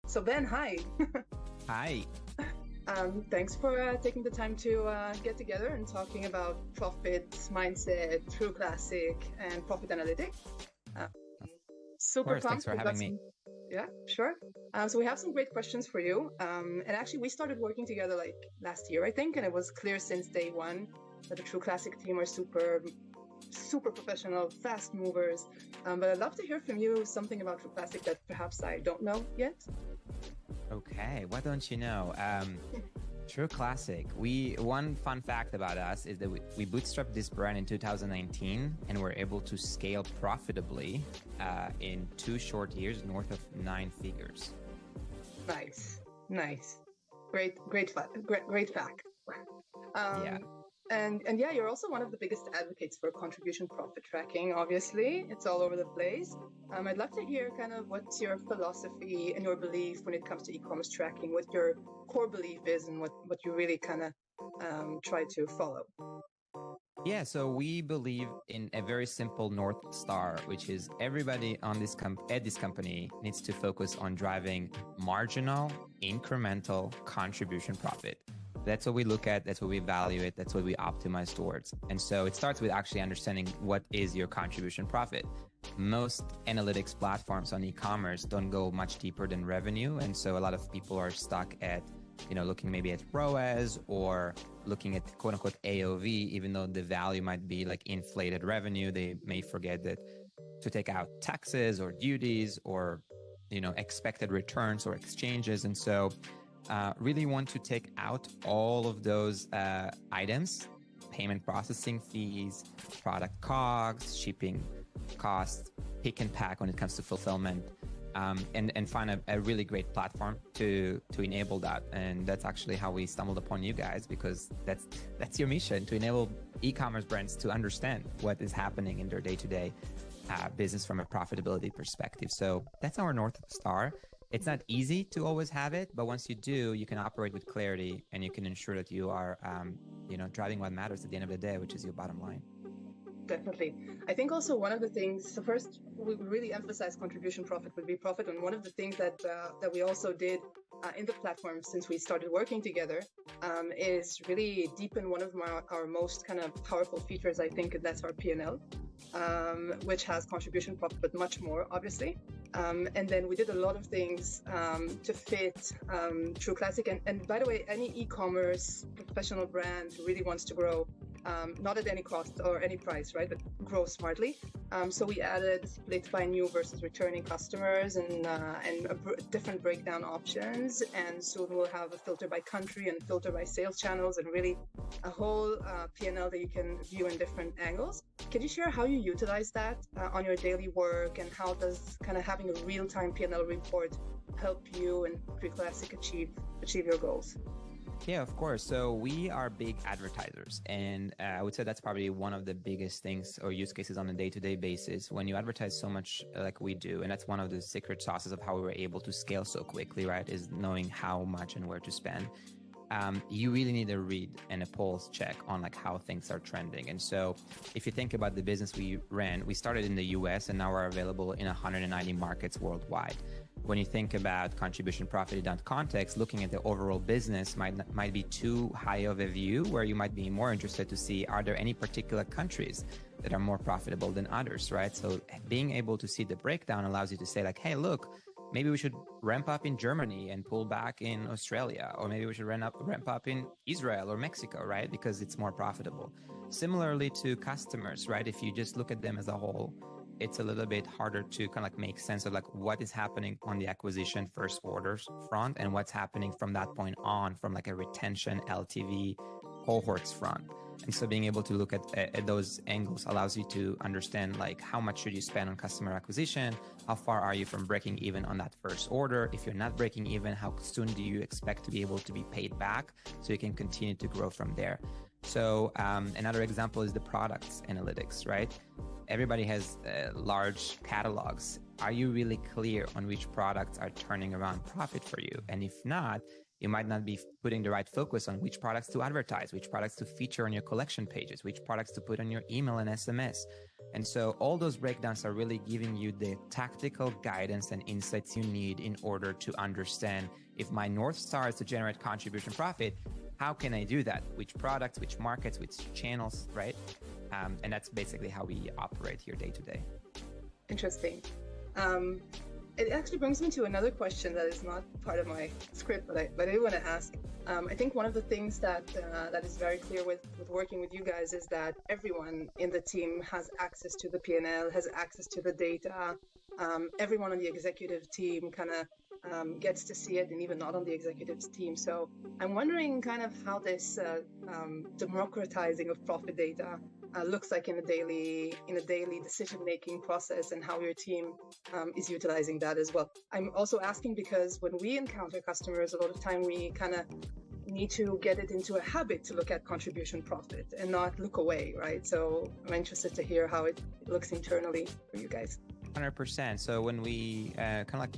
So Ben, hi. Hi. Thanks for taking the time to get together and talking about profits, mindset, True Classic, and profit analytics. Um, Of Super course, thanks pumped. for We've having got me. some, yeah, sure. So we have some great questions for you. And actually, we started working together like last year, I think, and it was clear since day one that the True Classic team are super professional, fast movers. But I'd love to hear from you something about True Classic that perhaps I don't know yet. Okay, what don't you know? True Classic. One fun fact about us is that we bootstrapped this brand in 2019 and we're able to scale profitably in 2 short years, north of 9 figures. Nice. Great fact. Yeah. Um, and yeah, you're also one of the biggest advocates for contribution profit tracking. Obviously, it's all over the place. I'd love to hear kind of what's your philosophy and your belief when it comes to e-commerce tracking, what your core belief is, and what you really kind of try to follow. Yeah, so we believe in a very simple North Star, which is everybody on at this company needs to focus on driving marginal, incremental contribution profit. That's what we look at, that's what we evaluate, that's what we optimize towards. And so it starts with actually understanding what is your contribution profit. Most analytics platforms on e-commerce don't go much deeper than revenue. And so a lot of people are stuck at looking maybe at ROAS or looking at quote unquote AOV, even though the value might be like inflated revenue. They may forget that to take out taxes or duties or, expected returns or exchanges. And so really want to take out all of those items, payment processing fees, product COGS, shipping costs, pick and pack when it comes to fulfillment, and find a really great platform to enable that. And that's actually how we stumbled upon you guys, because that's your mission, to enable e-commerce brands to understand what is happening in their day-to-day business from a profitability perspective. So that's our North Star. It's not easy to always have it, but once you do, you can operate with clarity and you can ensure that you are, driving what matters at the end of the day, which is your bottom line. Definitely. I think also one of the things, so first, we really emphasize contribution profit would be profit. And one of the things that we also did in the platform since we started working together is really deepen one of our most kind of powerful features, I think, and that's our P&L, which has contribution profit, but much more, obviously. And then we did a lot of things to fit True Classic. And by the way, any e-commerce professional brand who really wants to grow, not at any cost or any price, right, but grow smartly. So we added split by new versus returning customers and different breakdown options. And soon we'll have a filter by country and filter by sales channels, and really a whole P&L that you can view in different angles. Can you share how you utilize that on your daily work, and how does kind of having a real-time P&L report help you and True Classic achieve your goals? Yeah, of course. So we are big advertisers, and I would say that's probably one of the biggest things or use cases on a day-to-day basis when you advertise so much like we do. And that's one of the secret sauces of how we were able to scale so quickly, right? Is knowing how much and where to spend. You really need a read and a pulse check on like how things are trending. And so if you think about the business we ran, we started in the US and now we're available in 190 markets worldwide. When you think about contribution profit in that context, looking at the overall business might be too high of a view, where you might be more interested to see, are there any particular countries that are more profitable than others, right? So being able to see the breakdown allows you to say like, hey, look, maybe we should ramp up in Germany and pull back in Australia, or maybe we should ramp up in Israel or Mexico, right? Because it's more profitable. Similarly to customers, right? If you just look at them as a whole, it's a little bit harder to kind of like make sense of like what is happening on the acquisition first orders front and what's happening from that point on from like a retention LTV cohorts front. And so being able to look at those angles allows you to understand like how much should you spend on customer acquisition, how far are you from breaking even on that first order. If you're not breaking even, how soon do you expect to be able to be paid back so you can continue to grow from there. So another example is the products analytics, right? Everybody has large catalogs. Are you really clear on which products are turning around profit for you? And if not, you might not be putting the right focus on which products to advertise, which products to feature on your collection pages, which products to put on your email and SMS. And so all those breakdowns are really giving you the tactical guidance and insights you need in order to understand if my North Star is to generate contribution profit, how can I do that? Which products, which markets, which channels, right? And that's basically how we operate here day to day. Interesting. It actually brings me to another question that is not part of my script, but I do want to ask. I think one of the things that is very clear with working with you guys is that everyone in the team has access to the P&L, has access to the data. Everyone on the executive team kind of gets to see it, and even not on the executive team. So I'm wondering kind of how this democratizing of profit data looks like in a daily decision-making process, and how your team is utilizing that as well. I'm also asking because when we encounter customers, a lot of time we kind of need to get it into a habit to look at contribution profit and not look away, right? So I'm interested to hear how it looks internally for you guys. 100%. So when we kind of like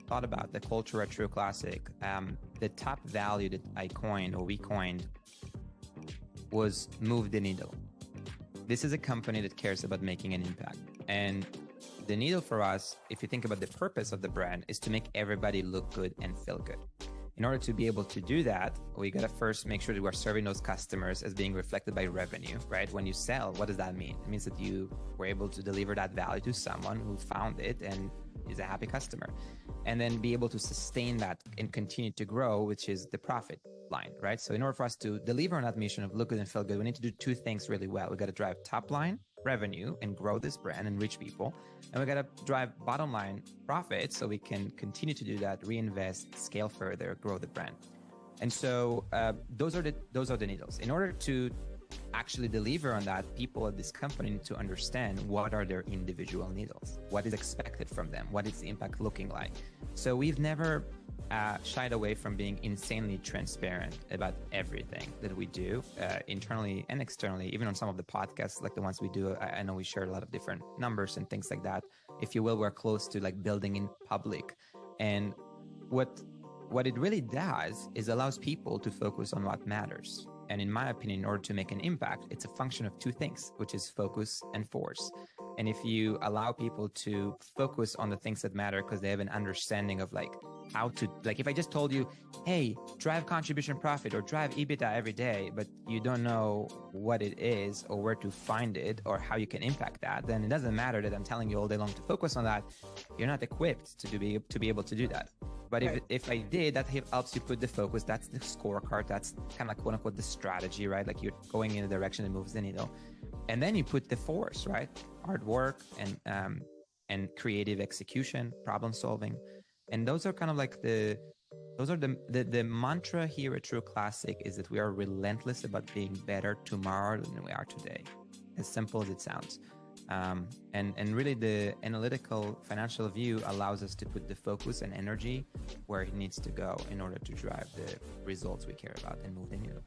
thought about the culture at True Classic, the top value that we coined was move the needle. This is a company that cares about making an impact. And the needle for us, if you think about the purpose of the brand, is to make everybody look good and feel good. In order to be able to do that, we got to first make sure that we're serving those customers as being reflected by revenue, right? When you sell, what does that mean? It means that you were able to deliver that value to someone who found it and is a happy customer. And then be able to sustain that and continue to grow, which is the profit line, right? So in order for us to deliver on that mission of look good and feel good, we need to do two things really well. We got to drive top line revenue and grow this brand and reach people. And we got to drive bottom line profit so we can continue to do that, reinvest, scale further, grow the brand. And so those are the needles. In order to actually deliver on that, people at this company need to understand what are their individual needles, what is expected from them, what is the impact looking like. So we've never shied away from being insanely transparent about everything that we do internally and externally. Even on some of the podcasts, like the ones we do, I know we share a lot of different numbers and things like that. If you will, we're close to like building in public. And what it really does is allows people to focus on what matters. And in my opinion, in order to make an impact, it's a function of two things, which is focus and force. And if you allow people to focus on the things that matter because they have an understanding of like how to, like if I just told you, hey, drive contribution profit or drive EBITDA every day, but you don't know what it is or where to find it or how you can impact that, then it doesn't matter that I'm telling you all day long to focus on that. You're not equipped to be able to do that. But if I did, that helps you put the focus. That's the scorecard. That's kind of like quote unquote the strategy, right? Like you're going in a direction that moves the needle. And then you put the force, right? Hard work and creative execution, problem solving. And those are kind of like the mantra here at True Classic is that we are relentless about being better tomorrow than we are today. As simple as it sounds. And really the analytical financial view allows us to put the focus and energy where it needs to go in order to drive the results we care about and move the needle.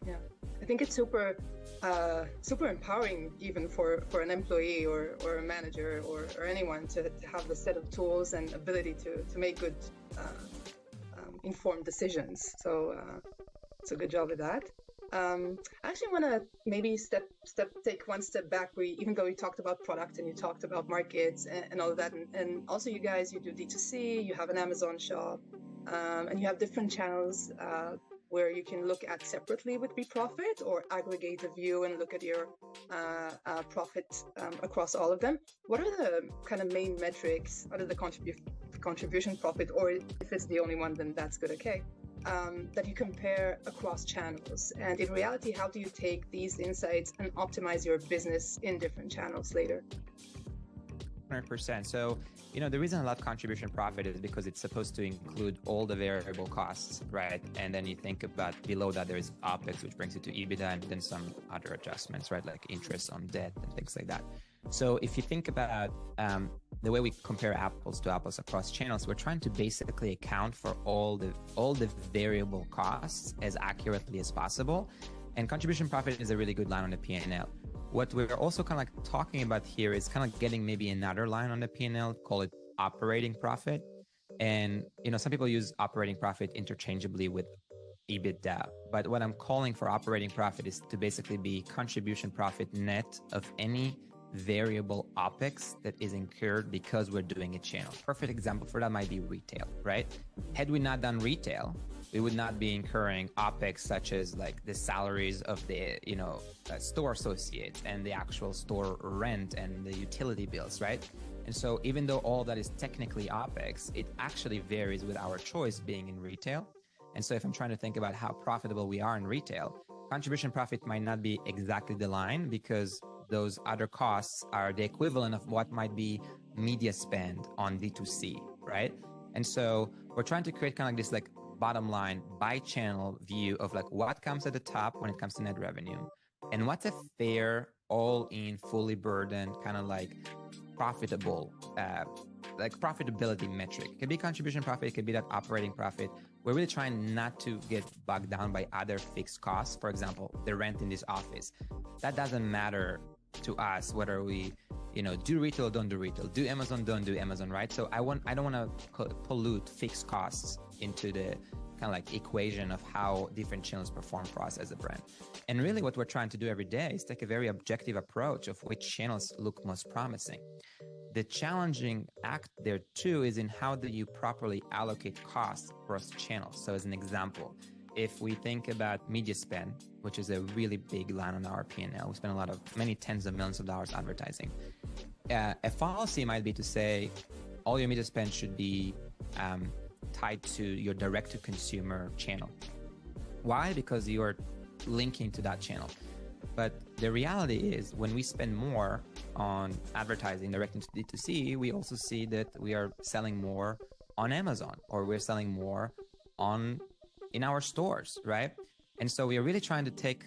Yeah, I think it's super empowering even for an employee or a manager or anyone to have the set of tools and ability to make good informed decisions. So it's a good job with that. I actually want to maybe take one step back. Even though we talked about product and you talked about markets and all of that, and also you guys, you do D2C, you have an Amazon shop, and you have different channels where you can look at separately with profit or aggregate a view and look at your profit across all of them. What are the kind of main metrics out of the contribution profit, or if it's the only one, then that's good, okay? That you compare across channels, and in reality, how do you take these insights and optimize your business in different channels later? 100%. So, the reason I love contribution profit is because it's supposed to include all the variable costs, right? And then you think about below that, there is OPEX, which brings you to EBITDA, and then some other adjustments, right? Like interest on debt and things like that. So if you think about the way we compare apples to apples across channels, we're trying to basically account for all the variable costs as accurately as possible. And contribution profit is a really good line on the P&L. What we're also kind of like talking about here is kind of getting maybe another line on the P&L, call it operating profit. And, some people use operating profit interchangeably with EBITDA. But what I'm calling for operating profit is to basically be contribution profit net of any variable OpEx that is incurred because we're doing a channel. Perfect example for that might be retail, right? Had we not done retail, we would not be incurring OpEx such as like the salaries of the, store associates and the actual store rent and the utility bills, right? And so even though all that is technically OpEx, it actually varies with our choice being in retail. And so if I'm trying to think about how profitable we are in retail, contribution profit might not be exactly the line because those other costs are the equivalent of what might be media spend on D2C, right? And so we're trying to create kind of like this like bottom line by channel view of like what comes at the top when it comes to net revenue and what's a fair all-in fully burdened kind of like profitable like profitability metric. It could be contribution profit, it could be that operating profit. We're really trying not to get bogged down by other fixed costs. For example, the rent in this office. That doesn't matter to us whether we do retail or don't do retail, do Amazon, don't do Amazon, right? So I don't want to pollute fixed costs into the kind of like equation of how different channels perform for us as a brand. And really what we're trying to do every day is take a very objective approach of which channels look most promising. The challenging act there too is in how do you properly allocate costs across channels. So as an example, if we think about media spend, which is a really big line on our P&L, we spend many tens of millions of dollars advertising. A policy might be to say all your media spend should be tied to your direct-to-consumer channel. Why? Because you're linking to that channel. But the reality is when we spend more on advertising direct to D2C, we also see that we are selling more on Amazon or we're selling more in our stores, right? And so we are really trying to take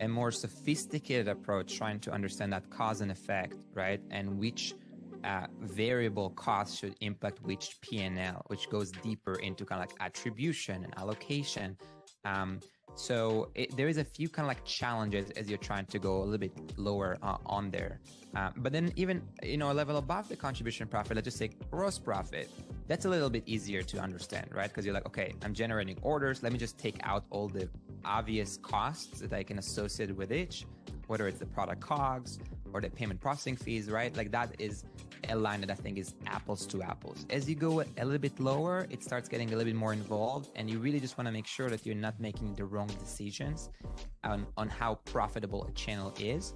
a more sophisticated approach, trying to understand that cause and effect, right? And which variable costs should impact which P&L, which goes deeper into kind of like attribution and allocation. So there is a few kind of like challenges as you're trying to go a little bit lower on there. But then even, a level above the contribution profit, let's just say gross profit, that's a little bit easier to understand, right? Because you're like, okay, I'm generating orders. Let me just take out all the obvious costs that I can associate with each, whether it's the product COGS or the payment processing fees, right? Like that is a line that I think is apples to apples. As you go a little bit lower, it starts getting a little bit more involved, and you really just want to make sure that you're not making the wrong decisions on how profitable a channel is.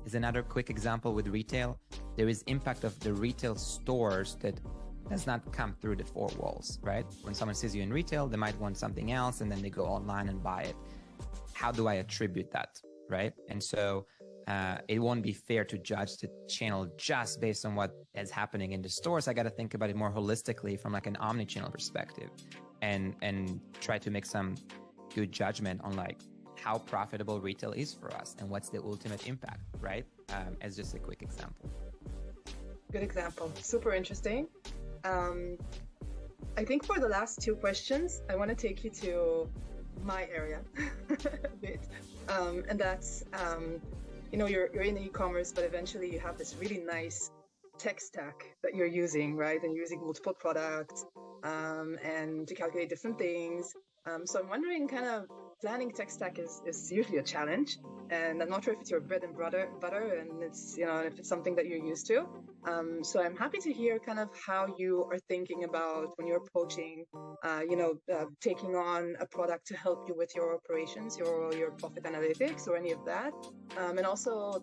Is another quick example with retail. There is impact of the retail stores that does not come through the four walls, right? When someone sees you in retail, they might want something else and then they go online and buy it. How do I attribute that, right? And so it won't be fair to judge the channel just based on what is happening in the stores. I got to think about it more holistically from like an omni-channel perspective and try to make some good judgment on like how profitable retail is for us and what's the ultimate impact, right? As just a quick example. Good example. Super interesting. I think for the last two questions, I want to take you to my area a bit. And that's, you're in e-commerce, but eventually you have this really nice tech stack that you're using, right? And you're using multiple products and to calculate different things. So I'm wondering, kind of planning tech stack is usually a challenge, and I'm not sure if it's your bread and butter, and it's if it's something that you're used to. So I'm happy to hear kind of how you are thinking about when you're approaching, taking on a product to help you with your operations, your profit analytics, or any of that, and also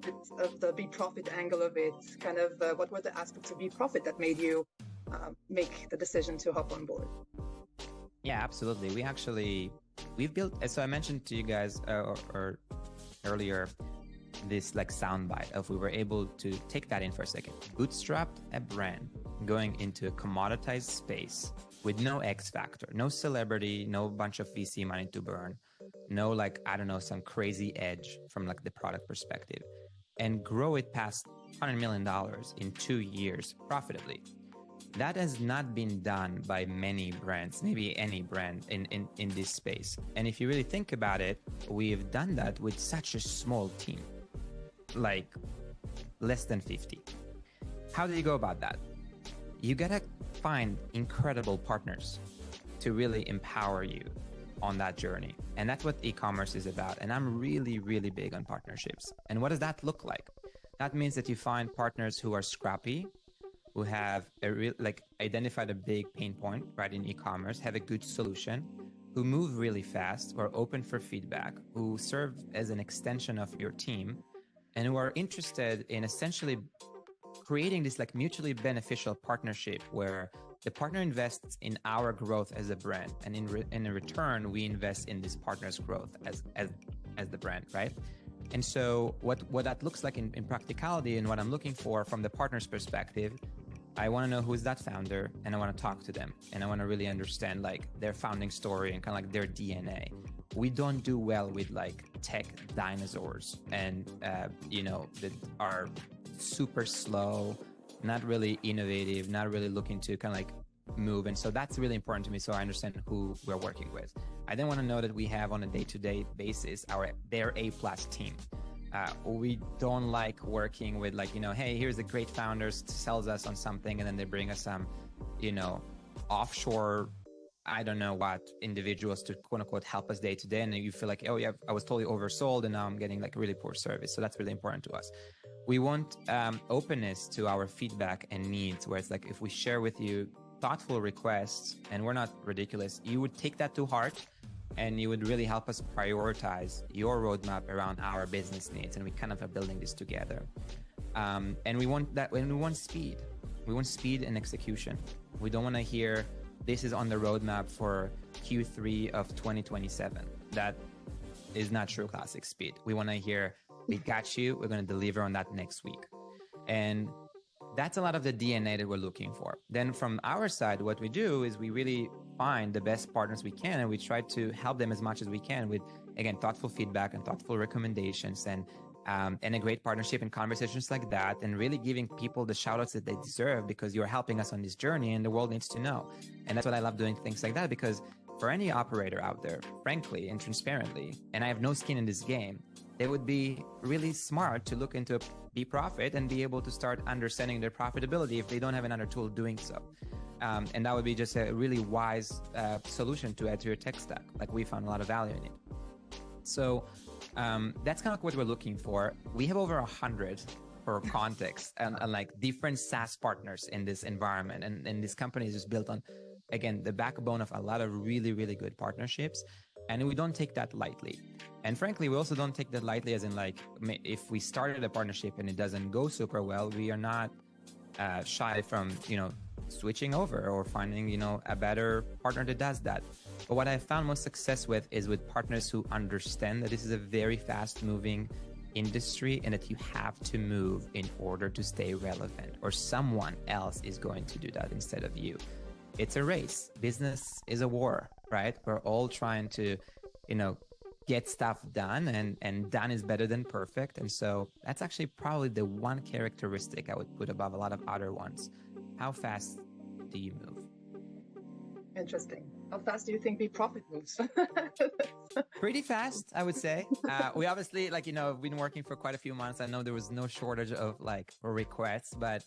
the be profit angle of it. Kind of what were the aspects of be profit that made you make the decision to hop on board? Yeah, absolutely. We've built, so I mentioned to you guys or earlier, this like soundbite of we were able to take that in for a second, bootstrapped a brand going into a commoditized space with no X factor, no celebrity, no bunch of VC money to burn, no like, I don't know, some crazy edge from like the product perspective, and grow it past $100 million in 2 years profitably. That has not been done by many brands, maybe any brand in this space. And if you really think about it, we've done that with such a small team, like less than 50. How do you go about that? You gotta find incredible partners to really empower you on that journey. And that's what e-commerce is about. And I'm really, really big on partnerships. And what does that look like? That means that you find partners who are scrappy, who have identified a big pain point, right, in e-commerce, have a good solution, who move really fast, who are open for feedback, who serve as an extension of your team, and who are interested in essentially creating this like mutually beneficial partnership where the partner invests in our growth as a brand, and in return, we invest in this partner's growth as the brand, right? And so what that looks like in practicality, and what I'm looking for from the partner's perspective, I want to know who's that founder, and I want to talk to them, and I want to really understand like their founding story and kind of like their DNA. We don't do well with like tech dinosaurs and that are super slow, not really innovative, not really looking to kind of like move. And so that's really important to me, so I understand who we're working with. I then want to know that we have on a day-to-day basis their A+ team. We don't like working with like, hey, here's a great founder sells us on something, and then they bring us some, offshore, I don't know what, individuals to quote unquote help us day to day. And you feel like, oh yeah, I was totally oversold and now I'm getting like really poor service. So that's really important to us. We want openness to our feedback and needs, where it's like, if we share with you thoughtful requests and we're not ridiculous, you would take that to heart and you would really help us prioritize your roadmap around our business needs. And we kind of are building this together. And we want that, and we want speed. We want speed and execution. We don't want to hear this is on the roadmap for Q3 of 2027. That is not True Classic speed. We want to hear, we got you, we're going to deliver on that next week. And that's a lot of the DNA that we're looking for. Then from our side, what we do is we really find the best partners we can, and we try to help them as much as we can with, again, thoughtful feedback and thoughtful recommendations, and a great partnership and conversations like that, and really giving people the shout outs that they deserve, because you're helping us on this journey and the world needs to know. And that's what I love, doing things like that, because for any operator out there, frankly and transparently, and I have no skin in this game, they would be really smart to look into Be Profit and be able to start understanding their profitability if they don't have another tool doing so. And that would be just a really wise solution to add to your tech stack. Like, we found a lot of value in it. So that's kind of what we're looking for. We have over 100 for context and like different SaaS partners in this environment. And this company is just built on, again, the backbone of a lot of really, really good partnerships. And we don't take that lightly. And frankly, we also don't take that lightly as in like, if we started a partnership and it doesn't go super well, we are not shy from, switching over or finding, a better partner that does that. But what I found most success with is with partners who understand that this is a very fast moving industry and that you have to move in order to stay relevant, or someone else is going to do that instead of you. It's a race. Business is a war, right? We're all trying to, get stuff done, and done is better than perfect. And so that's actually probably the one characteristic I would put above a lot of other ones. How fast do you move? Interesting. How fast do you think Be Profit moves? Pretty fast, I would say. We obviously, we've been working for quite a few months. I know there was no shortage of requests, but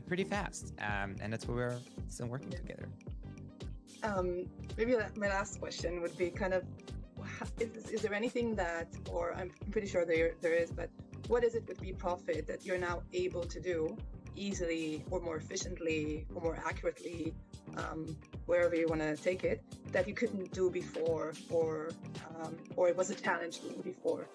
pretty fast. And that's where we're still working together. Maybe my last question would be kind of, is there anything that, or I'm pretty sure there is, but what is it with Be Profit that you're now able to do easily or more efficiently or more accurately, wherever you want to take it, that you couldn't do before, or it was a challenge before?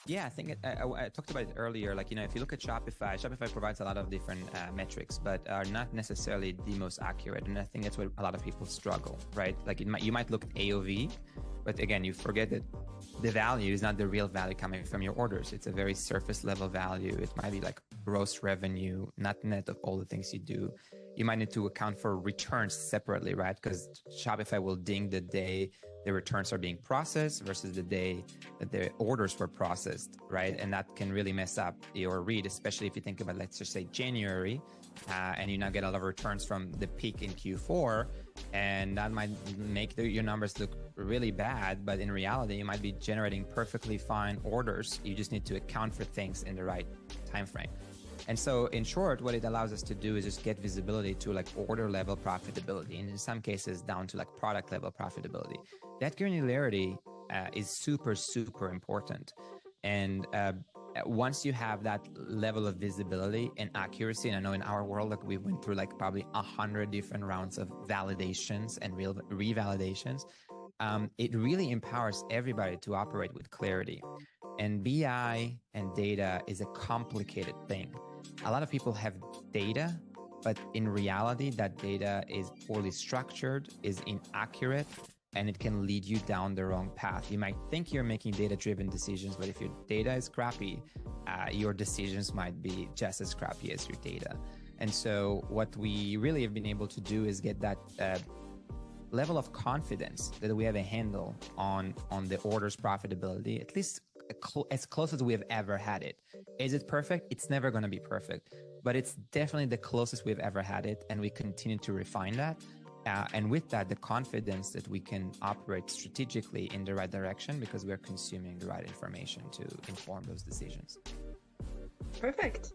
Yeah, I think I talked about it earlier. If you look at Shopify provides a lot of different metrics, but are not necessarily the most accurate. And I think that's where a lot of people struggle, right? You might look at AOV, but again, you forget that the value is not the real value coming from your orders. It's a very surface level value. It might be like gross revenue, not net of all the things you do. You might need to account for returns separately, right? Because Shopify will ding the day the returns are being processed versus the day that the orders were processed, right? And that can really mess up your read, especially if you think about, let's just say January, and you now get a lot of returns from the peak in Q4, and that might make your numbers look really bad, but in reality, you might be generating perfectly fine orders. You just need to account for things in the right time frame. And so in short, what it allows us to do is just get visibility to order level profitability, and in some cases down to product level profitability. That granularity is super, super important. And once you have that level of visibility and accuracy, and I know in our world, like we went through like probably 100 different rounds of validations and revalidations, it really empowers everybody to operate with clarity. And BI and data is a complicated thing. A lot of people have data, but in reality, that data is poorly structured, is inaccurate, and it can lead you down the wrong path. You might think you're making data-driven decisions, but if your data is crappy, your decisions might be just as crappy as your data. And so what we really have been able to do is get that level of confidence that we have a handle on the order's profitability, at least as close as we have ever had it. Is it perfect? It's never going to be perfect, but it's definitely the closest we've ever had it, and we continue to refine that. And with that, the confidence that we can operate strategically in the right direction because we're consuming the right information to inform those decisions. Perfect.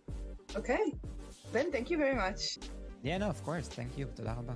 Okay. Ben, thank you very much. Yeah, no, of course. Thank you. Toda rabba.